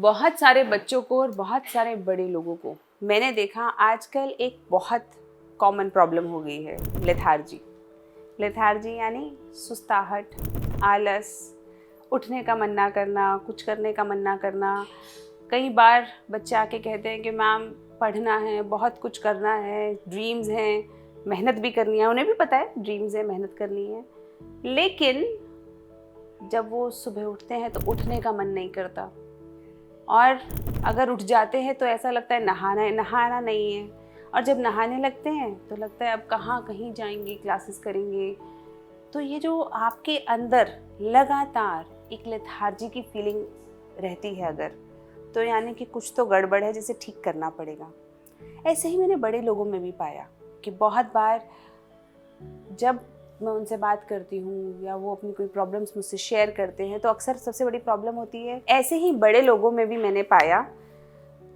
बहुत सारे बच्चों को और बहुत सारे बड़े लोगों को मैंने देखा आजकल एक बहुत कॉमन प्रॉब्लम हो गई है, लेथार्जी। लेथार्जी यानी सुस्ताहट, आलस, उठने का मन ना करना, कुछ करने का मन ना करना। कई बार बच्चे आके कहते हैं कि मैम पढ़ना है, बहुत कुछ करना है, ड्रीम्स हैं, मेहनत भी करनी है। उन्हें भी पता है ड्रीम्स है, मेहनत करनी है, लेकिन जब वो सुबह उठते हैं तो उठने का मन नहीं करता। और अगर उठ जाते हैं तो ऐसा लगता है नहाना नहीं है। और जब नहाने लगते हैं तो लगता है अब कहीं जाएंगे, क्लासेस करेंगे। तो ये जो आपके अंदर लगातार एक लेथार्जी की फीलिंग रहती है अगर, तो यानी कि कुछ तो गड़बड़ है जिसे ठीक करना पड़ेगा। ऐसे ही मैंने बड़े लोगों में भी पाया कि बहुत बार जब मैं उनसे बात करती हूँ या वो अपनी कोई प्रॉब्लम्स मुझसे शेयर करते हैं तो अक्सर सबसे बड़ी प्रॉब्लम होती है। ऐसे ही बड़े लोगों में भी मैंने पाया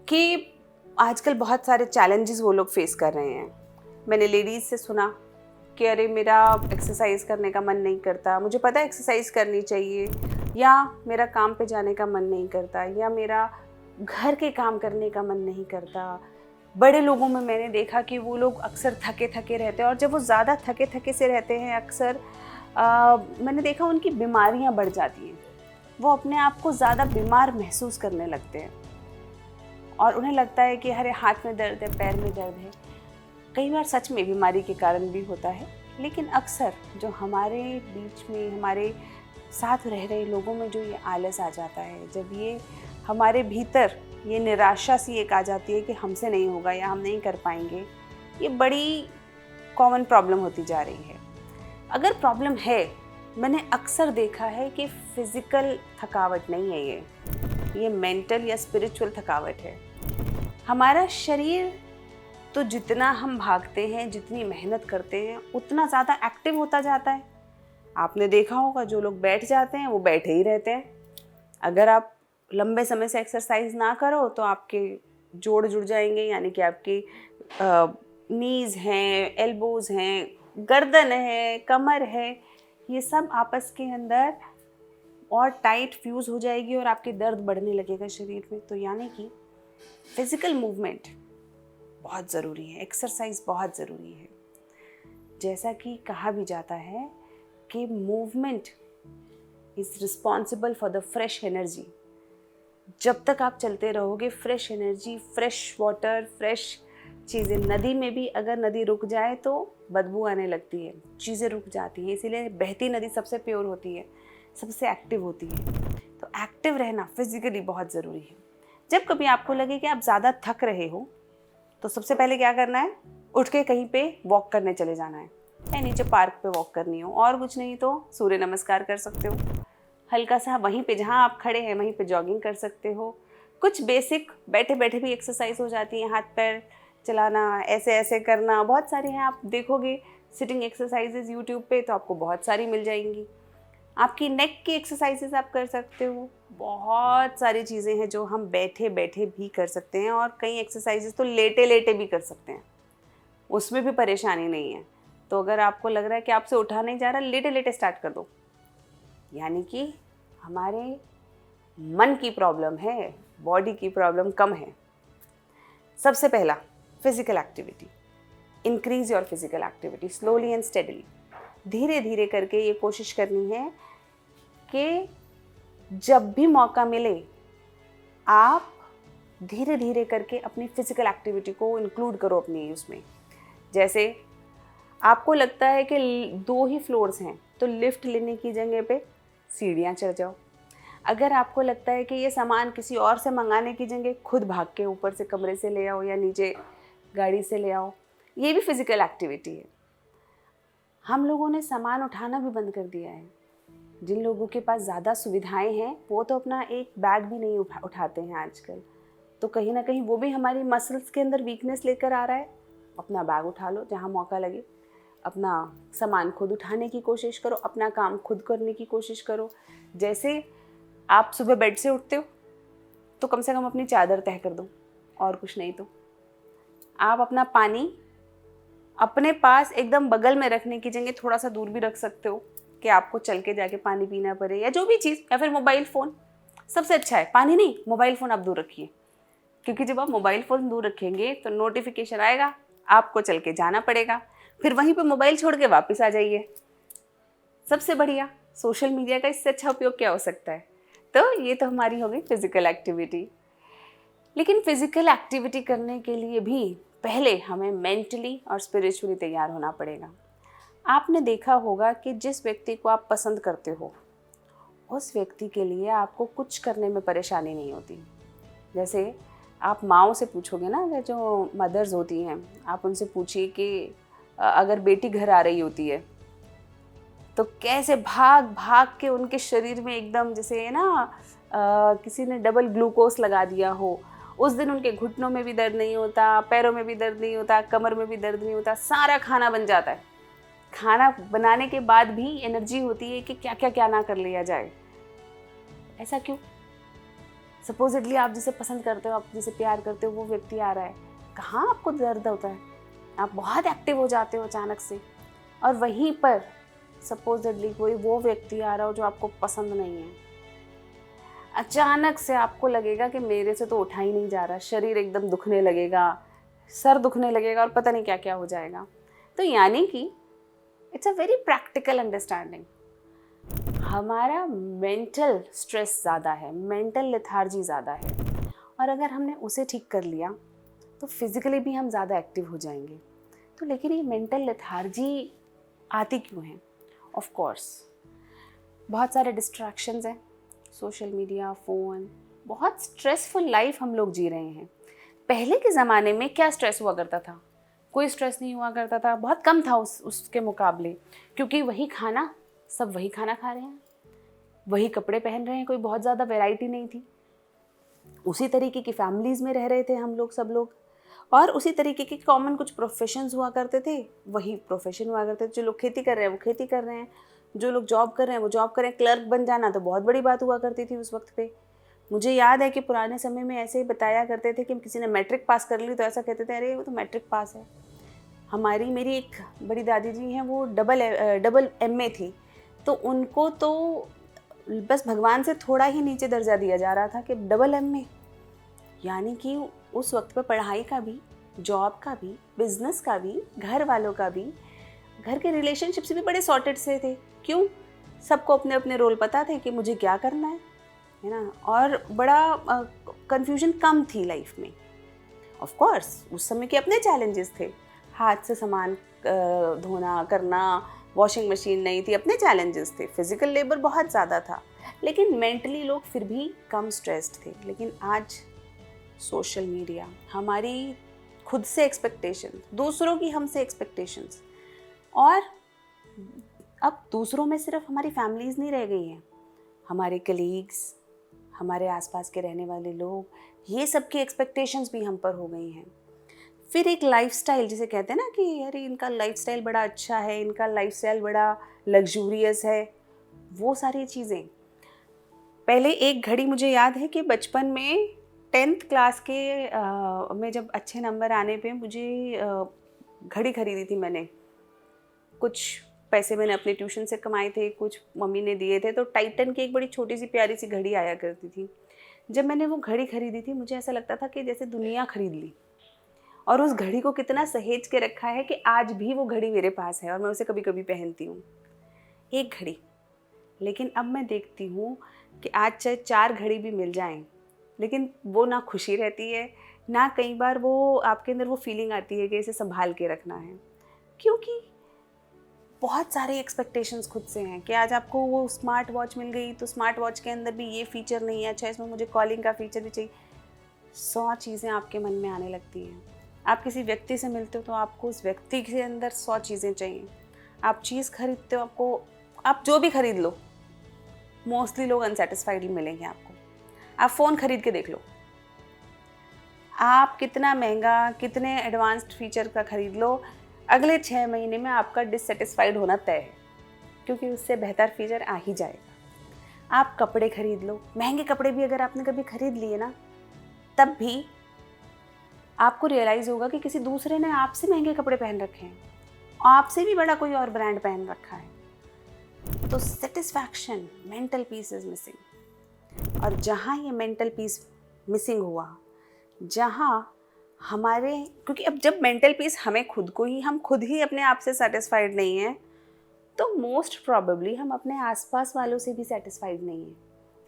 कि आजकल बहुत सारे चैलेंजेस वो लोग फेस कर रहे हैं। मैंने लेडीज़ से सुना कि अरे मेरा एक्सरसाइज करने का मन नहीं करता, मुझे पता है एक्सरसाइज करनी चाहिए, या मेरा काम पे जाने का मन नहीं करता, या मेरा घर के काम करने का मन नहीं करता। बड़े लोगों में मैंने देखा कि वो लोग अक्सर थके थके रहते हैं, और जब वो ज़्यादा थके थके से रहते हैं अक्सर मैंने देखा उनकी बीमारियां बढ़ जाती हैं। वो अपने आप को ज़्यादा बीमार महसूस करने लगते हैं और उन्हें लगता है कि अरे हाथ में दर्द है, पैर में दर्द है। कई बार सच में बीमारी के कारण भी होता है, लेकिन अक्सर जो हमारे बीच में, हमारे साथ रह रहे लोगों में जो ये आलस आ जाता है, जब ये हमारे भीतर ये निराशा सी एक आ जाती है कि हमसे नहीं होगा या हम नहीं कर पाएंगे, ये बड़ी कॉमन प्रॉब्लम होती जा रही है। अगर प्रॉब्लम है, मैंने अक्सर देखा है कि फिज़िकल थकावट नहीं है, ये मेंटल या स्पिरिचुअल थकावट है। हमारा शरीर तो जितना हम भागते हैं, जितनी मेहनत करते हैं, उतना ज़्यादा एक्टिव होता जाता है। आपने देखा होगा जो लोग बैठ जाते हैं वो बैठे ही रहते हैं। अगर आप लंबे समय से एक्सरसाइज ना करो तो आपके जोड़ जुड़ जाएंगे, यानी कि आपकी नीज़ हैं, एल्बोज़ हैं, गर्दन है, कमर है, ये सब आपस के अंदर और टाइट फ्यूज़ हो जाएगी और आपके दर्द बढ़ने लगेगा शरीर में। तो यानी कि फिज़िकल मूवमेंट बहुत ज़रूरी है, एक्सरसाइज बहुत ज़रूरी है। जैसा कि कहा भी जाता है कि movement is responsible for the fresh energy. जब तक आप चलते रहोगे, fresh energy, fresh water, fresh चीज़ें। नदी में भी अगर नदी रुक जाए तो बदबू आने लगती है, चीज़ें रुक जाती हैं। इसीलिए बहती नदी सबसे प्योर होती है, सबसे एक्टिव होती है। तो एक्टिव रहना फिजिकली बहुत ज़रूरी है। जब कभी आपको लगे कि आप ज़्यादा थक रहे हो तो सबसे पहले क्या करना है, उठ के कहीं पे वॉक करने चले जाना है। या नीचे पार्क पे वॉक करनी हो, और कुछ नहीं तो सूर्य नमस्कार कर सकते हो। हल्का सा वहीं पे जहाँ आप खड़े हैं वहीं पे जॉगिंग कर सकते हो। कुछ बेसिक बैठे बैठे भी एक्सरसाइज हो जाती है, हाथ पैर चलाना, ऐसे ऐसे करना, बहुत सारे हैं। आप देखोगे सिटिंग एक्सरसाइजेज यूट्यूब पे तो आपको बहुत सारी मिल जाएंगी। आपकी नेक की एक्सरसाइजेज आप कर सकते हो। बहुत सारी चीज़ें हैं जो हम बैठे बैठे भी कर सकते हैं, और कई एक्सरसाइजेज तो लेटे लेटे भी कर सकते हैं, उसमें भी परेशानी नहीं है। तो अगर आपको लग रहा है कि आपसे उठा नहीं जा रहा, लेटे लेटे स्टार्ट कर दो। यानी कि हमारे मन की प्रॉब्लम है, बॉडी की प्रॉब्लम कम है। सबसे पहला physical activity, increase your physical activity slowly and steadily. धीरे धीरे करके ये कोशिश करनी है कि जब भी मौका मिले आप धीरे धीरे करके अपनी फिजिकल एक्टिविटी को इंक्लूड करो अपनी उसमें। जैसे आपको लगता है कि 2 ही फ्लोर्स हैं तो लिफ्ट लेने की जगह पे सीढ़ियाँ चढ़ जाओ। अगर आपको लगता है कि ये सामान किसी और से मंगाने की जगह खुद भाग के ऊपर से कमरे से ले आओ या नीचे गाड़ी से ले आओ, ये भी फिजिकल एक्टिविटी है। हम लोगों ने सामान उठाना भी बंद कर दिया है। जिन लोगों के पास ज़्यादा सुविधाएं हैं वो तो अपना एक बैग भी नहीं उठाते हैं आजकल। तो कहीं ना कहीं वो भी हमारी मसल्स के अंदर वीकनेस लेकर आ रहा है। अपना बैग उठा लो जहाँ मौका लगे, अपना सामान खुद उठाने की कोशिश करो, अपना काम खुद करने की कोशिश करो। जैसे आप सुबह बेड से उठते हो तो कम से कम अपनी चादर तह कर दो, और कुछ नहीं तो आप अपना पानी अपने पास एकदम बगल में रखने की जगह थोड़ा सा दूर भी रख सकते हो कि आपको चल के जाके पानी पीना पड़े, या जो भी चीज़, या फिर मोबाइल फ़ोन सबसे अच्छा है पानी नहीं, मोबाइल फ़ोन आप दूर रखिए, क्योंकि जब आप मोबाइल फ़ोन दूर रखेंगे तो नोटिफिकेशन आएगा, आपको चल के जाना पड़ेगा, फिर वहीं पे मोबाइल छोड़ के वापस आ जाइए। सबसे बढ़िया सोशल मीडिया का इससे अच्छा उपयोग क्या हो सकता है। तो ये तो हमारी हो गई फिज़िकल एक्टिविटी। लेकिन फिज़िकल एक्टिविटी करने के लिए भी पहले हमें मेंटली और स्पिरिचुअली तैयार होना पड़ेगा। आपने देखा होगा कि जिस व्यक्ति को आप पसंद करते हो उस व्यक्ति के लिए आपको कुछ करने में परेशानी नहीं होती। जैसे आप माँओं से पूछोगे ना, जो मदर्स होती हैं, आप उनसे पूछिए कि अगर बेटी घर आ रही होती है तो कैसे भाग भाग के उनके शरीर में एकदम जैसे ना किसी ने डबल ग्लूकोज लगा दिया हो। उस दिन उनके घुटनों में भी दर्द नहीं होता, पैरों में भी दर्द नहीं होता, कमर में भी दर्द नहीं होता, सारा खाना बन जाता है। खाना बनाने के बाद भी एनर्जी होती है कि क्या क्या क्या ना कर लिया जाए। ऐसा क्यों? सपोजिटली आप जिसे पसंद करते हो, आप जिसे प्यार करते हो, वो व्यक्ति आ रहा है, कहाँ आपको दर्द होता है? आप बहुत एक्टिव हो जाते हो अचानक से। और वहीं पर सपोजिटली कोई वो व्यक्ति आ रहा हो जो आपको पसंद नहीं है, अचानक से आपको लगेगा कि मेरे से तो उठा ही नहीं जा रहा, शरीर एकदम दुखने लगेगा, सर दुखने लगेगा और पता नहीं क्या क्या हो जाएगा। तो यानी कि it's a very practical understanding. हमारा मेंटल स्ट्रेस ज़्यादा है, मेंटल लेथार्जी ज़्यादा है, और अगर हमने उसे ठीक कर लिया तो फिज़िकली भी हम ज़्यादा एक्टिव हो जाएंगे। तो लेकिन ये मेंटल लेथार्जी आती क्यों है? ऑफ कोर्स बहुत सारे डिस्ट्रैक्शंस हैं, सोशल मीडिया, फ़ोन, बहुत स्ट्रेसफुल लाइफ हम लोग जी रहे हैं। पहले के ज़माने में क्या स्ट्रेस हुआ करता था? कोई स्ट्रेस नहीं हुआ करता था, बहुत कम था उसके मुकाबले, क्योंकि वही खाना, सब वही खाना खा रहे हैं, वही कपड़े पहन रहे हैं, कोई बहुत ज़्यादा वैरायटी नहीं थी। उसी तरीके की फैमिलीज़ में रह रहे थे हम लोग, सब लोग, और उसी तरीके के कॉमन कुछ प्रोफेशंस हुआ करते थे, वही प्रोफेशन हुआ करते थे। जो लोग खेती कर रहे हैं वो खेती कर रहे हैं, जो लोग जॉब कर रहे हैं वो जॉब कर रहे हैं। क्लर्क बन जाना तो बहुत बड़ी बात हुआ करती थी उस वक्त पे। मुझे याद है कि पुराने समय में ऐसे ही बताया करते थे कि किसी ने मैट्रिक पास कर ली तो ऐसा कहते थे, अरे वो तो मैट्रिक पास है। मेरी एक बड़ी दादी जी हैं, वो डबल MA थी, तो उनको तो बस भगवान से थोड़ा ही नीचे दर्जा दिया जा रहा था कि डबल MA, यानी कि उस वक्त पर पढ़ाई का भी, जॉब का भी, बिजनेस का भी, घर वालों का भी, घर के रिलेशनशिप्स भी बड़े सॉर्टेड से थे। क्यों? सबको अपने अपने रोल पता थे कि मुझे क्या करना है ना, और बड़ा कंफ्यूजन कम थी लाइफ में। ऑफ कोर्स उस समय के अपने चैलेंजेस थे, हाथ से सामान धोना करना, वॉशिंग मशीन नहीं थी, अपने चैलेंजेस थे, फिजिकल लेबर बहुत ज़्यादा था, लेकिन मेंटली लोग फिर भी कम स्ट्रेस्ड थे। लेकिन आज सोशल मीडिया, हमारी खुद से एक्सपेक्टेशन, दूसरों की हमसे एक्सपेक्टेशंस, और अब दूसरों में सिर्फ हमारी फैमिलीज़ नहीं रह गई हैं, हमारे कलीग्स, हमारे आसपास के रहने वाले लोग, ये सब की एक्सपेक्टेशंस भी हम पर हो गई हैं। फिर एक लाइफस्टाइल, जिसे कहते हैं ना कि अरे इनका लाइफस्टाइल बड़ा अच्छा है, इनका लाइफस्टाइल बड़ा लग्जूरियस है, वो सारी चीज़ें। पहले एक घड़ी मुझे याद है कि बचपन में 10th क्लास के में जब अच्छे नंबर आने पे मुझे घड़ी खरीदी थी मैंने। कुछ पैसे मैंने अपने ट्यूशन से कमाए थे, कुछ मम्मी ने दिए थे, तो टाइटन की एक बड़ी छोटी सी प्यारी सी घड़ी आया करती थी। जब मैंने वो घड़ी खरीदी थी, मुझे ऐसा लगता था कि जैसे दुनिया खरीद ली, और उस घड़ी को कितना सहेज के रखा है कि आज भी वो घड़ी मेरे पास है और मैं उसे कभी कभी पहनती हूँ। एक घड़ी। लेकिन अब मैं देखती हूँ कि आज चाहे 4 घड़ी भी मिल जाएं, लेकिन वो ना खुशी रहती है, ना कई बार वो आपके अंदर वो फीलिंग आती है कि इसे संभाल के रखना है, क्योंकि बहुत सारे एक्सपेक्टेशंस खुद से हैं कि आज आपको वो स्मार्ट वॉच मिल गई तो स्मार्ट वॉच के अंदर भी ये फ़ीचर नहीं है, अच्छा इसमें मुझे कॉलिंग का फ़ीचर भी चाहिए। 100 चीज़ें आपके मन में आने लगती हैं। आप किसी व्यक्ति से मिलते हो तो आपको उस व्यक्ति के अंदर 100 चीज़ें चाहिए। आप चीज़ खरीदते हो, आप जो भी खरीद लो, मोस्टली लोग अनसेटिस्फाइड मिलेंगे आपको। आप फ़ोन खरीद के देख लो, आप कितना महंगा, कितने एडवांस्ड फीचर का खरीद लो, अगले 6 महीने में आपका डिससेटिस्फाइड होना तय है, क्योंकि उससे बेहतर फीचर आ ही जाएगा। आप कपड़े खरीद लो, महंगे कपड़े भी अगर आपने कभी खरीद लिए ना, तब भी आपको रियलाइज़ होगा कि किसी दूसरे ने आपसे महंगे कपड़े पहन रखे हैं, आपसे भी बड़ा कोई और ब्रांड पहन रखा है। तो satisfaction, mental peace is missing. और जहाँ ये मेंटल पीस मिसिंग हुआ, जहाँ हमारे, क्योंकि अब जब मेंटल पीस हमें खुद को ही, हम खुद ही अपने आप से सेटिस्फाइड नहीं हैं, तो मोस्ट प्रॉबेबली हम अपने आसपास वालों से भी सेटिस्फाइड नहीं हैं,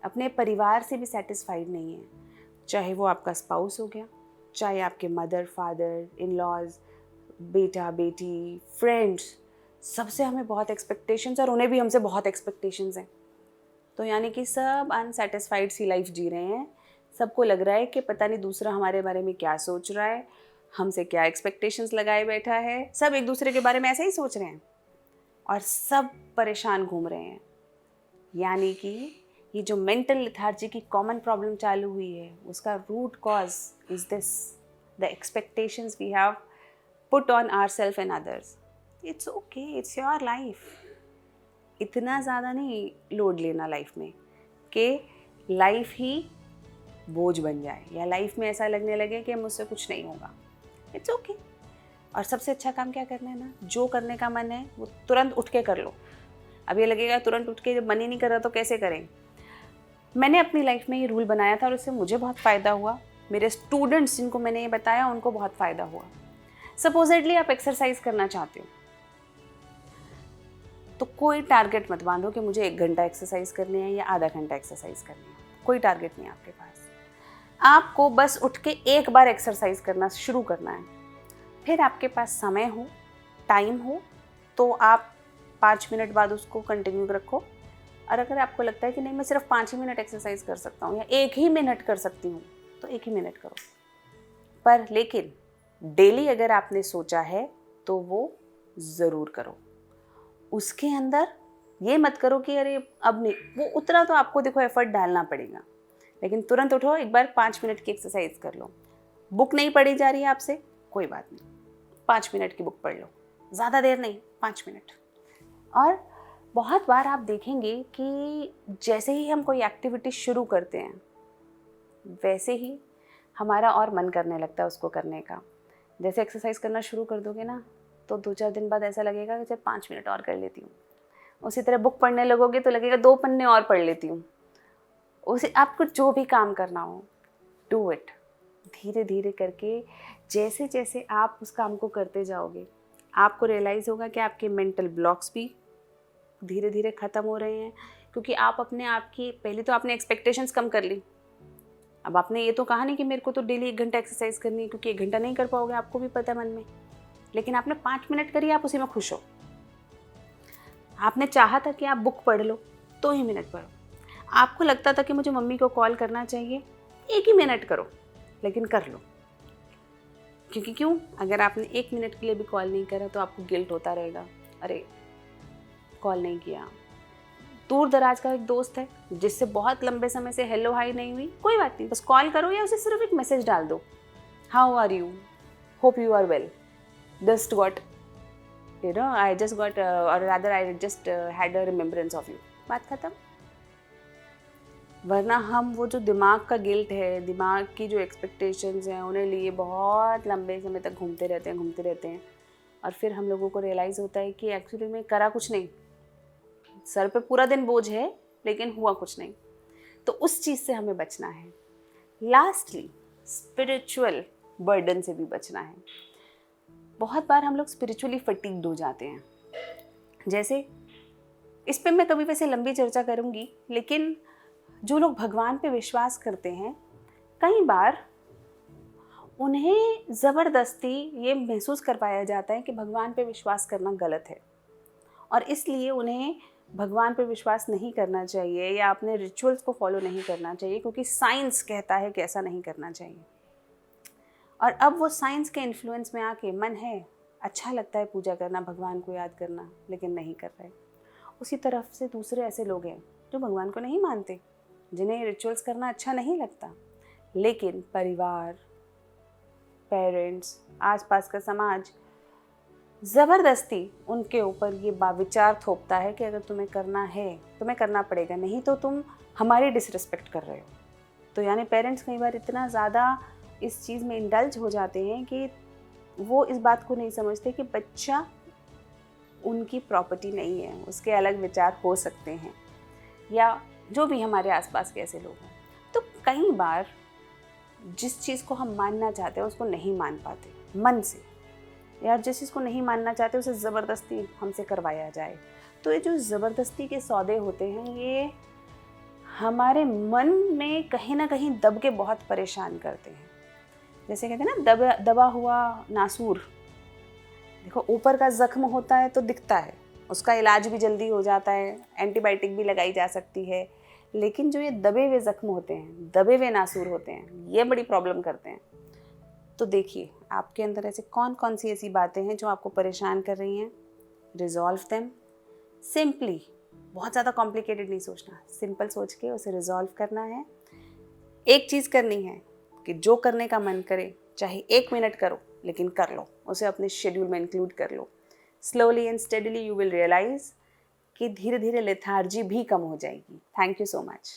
अपने परिवार से भी सेटिस्फाइड नहीं हैं, चाहे वो आपका स्पाउस हो गया, चाहे आपके मदर फादर, इन लॉज, बेटा बेटी, फ्रेंड्स, सबसे हमें बहुत एक्सपेक्टेशंस, और उन्हें भी हमसे बहुत एक्सपेक्टेशंस हैं। तो यानी कि सब अनसेटिस्फाइड सी लाइफ जी रहे हैं। सबको लग रहा है कि पता नहीं दूसरा हमारे बारे में क्या सोच रहा है, हमसे क्या एक्सपेक्टेशंस लगाए बैठा है। सब एक दूसरे के बारे में ऐसे ही सोच रहे हैं और सब परेशान घूम रहे हैं। यानी कि ये जो मेंटल लेथार्जी की कॉमन प्रॉब्लम चालू हुई है, उसका root cause is this, the expectations we have put on ourselves and others. It's okay, it's your life. इतना ज़्यादा नहीं लोड लेना लाइफ में कि लाइफ ही बोझ बन जाए या लाइफ में ऐसा लगने लगे कि मुझसे कुछ नहीं होगा। It's okay. और सबसे अच्छा काम क्या करना है ना, जो करने का मन है वो तुरंत उठ के कर लो। अब ये लगेगा तुरंत उठ के जब मन ही नहीं कर रहा तो कैसे करें। मैंने अपनी लाइफ में ये रूल बनाया था और उससे मुझे बहुत फ़ायदा हुआ, मेरे स्टूडेंट्स जिनको मैंने ये बताया उनको बहुत फ़ायदा हुआ। सपोजिटली आप एक्सरसाइज करना चाहते हो तो कोई टारगेट मत बांधो कि मुझे 1 घंटा एक्सरसाइज करनी है या आधा घंटा एक्सरसाइज करनी है। कोई टारगेट नहीं आपके पास। आपको बस उठ के एक बार एक्सरसाइज करना शुरू करना है। फिर आपके पास समय हो, टाइम हो, तो आप 5 मिनट बाद उसको कंटिन्यू रखो। और अगर आपको लगता है कि नहीं मैं सिर्फ 5 ही मिनट एक्सरसाइज कर सकता हूँ या 1 ही मिनट कर सकती हूँ, तो 1 ही मिनट करो। पर लेकिन डेली अगर आपने सोचा है तो वो ज़रूर करो। उसके अंदर ये मत करो कि अरे अब नहीं, वो उतना तो आपको देखो एफर्ट डालना पड़ेगा, लेकिन तुरंत उठो, एक बार 5 मिनट की एक्सरसाइज कर लो। बुक नहीं पढ़ी जा रही है आपसे, कोई बात नहीं, 5 मिनट की बुक पढ़ लो, ज़्यादा देर नहीं, 5 मिनट। और बहुत बार आप देखेंगे कि जैसे ही हम कोई एक्टिविटी शुरू करते हैं वैसे ही हमारा और मन करने लगता है उसको करने का। जैसे एक्सरसाइज करना शुरू कर दोगे ना तो 2-4 दिन बाद ऐसा लगेगा कि चल 5 मिनट और कर लेती हूँ। उसी तरह बुक पढ़ने लगोगे तो लगेगा 2 पन्ने और पढ़ लेती हूँ। उसे आपको जो भी काम करना हो डू इट, धीरे धीरे करके। जैसे जैसे आप उस काम को करते जाओगे आपको रियलाइज़ होगा कि आपके मेंटल ब्लॉक्स भी धीरे धीरे ख़त्म हो रहे हैं, क्योंकि आप अपने आप की, पहले तो आपने एक्सपेक्टेशंस कम कर ली। अब आपने ये तो कहा नहीं कि मेरे को तो डेली 1 घंटा एक्सरसाइज करनी है, क्योंकि 1 घंटा नहीं कर पाओगे, आपको भी पता है मन में। लेकिन आपने 5 मिनट करी, आप उसी में खुश हो। आपने चाहा था कि आप बुक पढ़ लो, 2 ही मिनट पढ़ो। आपको लगता था कि मुझे मम्मी को कॉल करना चाहिए, 1 ही मिनट करो, लेकिन कर लो। क्योंकि क्यों, अगर आपने 1 मिनट के लिए भी कॉल नहीं करा तो आपको गिल्ट होता रहेगा, अरे कॉल नहीं किया। दूर दराज का एक दोस्त है जिससे बहुत लंबे समय से हेलो हाई नहीं हुई, कोई बात नहीं, बस कॉल करो या उसे सिर्फ एक मैसेज डाल दो, how are you, hope you are well, just got I just got और rather I just had a remembrance of you, बात खत्म। वरना हम वो जो दिमाग का गिल्ट है, दिमाग की जो एक्सपेक्टेशंस हैं, उन्हें लिए बहुत लंबे समय तक घूमते रहते हैं और फिर हम लोगों को रियलाइज़ होता है कि एक्चुअली में करा कुछ नहीं, सर पे पूरा दिन बोझ है लेकिन हुआ कुछ नहीं। तो उस चीज़ से हमें बचना है। लास्टली स्पिरिचुअल बर्डन से भी बचना है। बहुत बार हम लोग स्पिरिचुअली फटीग्ड हो जाते हैं। जैसे इस पे मैं कभी वैसे लंबी चर्चा करूँगी, लेकिन जो लोग भगवान पे विश्वास करते हैं, कई बार उन्हें ज़बरदस्ती ये महसूस करवाया जाता है कि भगवान पे विश्वास करना गलत है और इसलिए उन्हें भगवान पे विश्वास नहीं करना चाहिए या अपने रिचुअल्स को फॉलो नहीं करना चाहिए, क्योंकि साइंस कहता है कि ऐसा नहीं करना चाहिए। और अब वो साइंस के इन्फ्लुएंस में आके मन है, अच्छा लगता है पूजा करना, भगवान को याद करना, लेकिन नहीं कर रहे। उसी तरफ से दूसरे ऐसे लोग हैं जो भगवान को नहीं मानते, जिन्हें रिचुअल्स करना अच्छा नहीं लगता, लेकिन परिवार, पेरेंट्स, आसपास का समाज ज़बरदस्ती उनके ऊपर ये विचार थोपता है कि अगर तुम्हें करना है तुम्हें करना पड़ेगा, नहीं तो तुम हमारी डिसरिस्पेक्ट कर रहे हो। तो यानी पेरेंट्स कई बार इतना ज़्यादा इस चीज़ में इंडल्ज हो जाते हैं कि वो इस बात को नहीं समझते कि बच्चा उनकी प्रॉपर्टी नहीं है, उसके अलग विचार हो सकते हैं, या जो भी हमारे आसपास के ऐसे लोग हैं। कई बार जिस चीज़ को हम मानना चाहते हैं उसको नहीं मान पाते मन से, यार जिस चीज़ को नहीं मानना चाहते उसे ज़बरदस्ती हमसे करवाया जाए। तो ये जो ज़बरदस्ती के सौदे होते हैं ये हमारे मन में कहीं ना कहीं दब के बहुत परेशान करते हैं। जैसे कहते हैं ना, दबा हुआ नासूर, देखो ऊपर का ज़ख्म होता है तो दिखता है, उसका इलाज भी जल्दी हो जाता है, एंटीबायोटिक भी लगाई जा सकती है, लेकिन जो ये दबे हुए ज़ख्म होते हैं, दबे हुए नासूर होते हैं, ये बड़ी प्रॉब्लम करते हैं। तो देखिए आपके अंदर ऐसे कौन कौन सी ऐसी बातें हैं जो आपको परेशान कर रही हैं। रिजॉल्व देम सिंपली, बहुत ज़्यादा कॉम्प्लिकेटेड नहीं सोचना, सिंपल सोच के उसे रिजॉल्व करना है। एक चीज़ करनी है कि जो करने का मन करे, चाहे 1 मिनट करो लेकिन कर लो, उसे अपने शेड्यूल में इंक्लूड कर लो। Slowly and steadily you will realise कि धीरे धीरे लेथार्जी भी कम हो जाएगी। Thank you so much.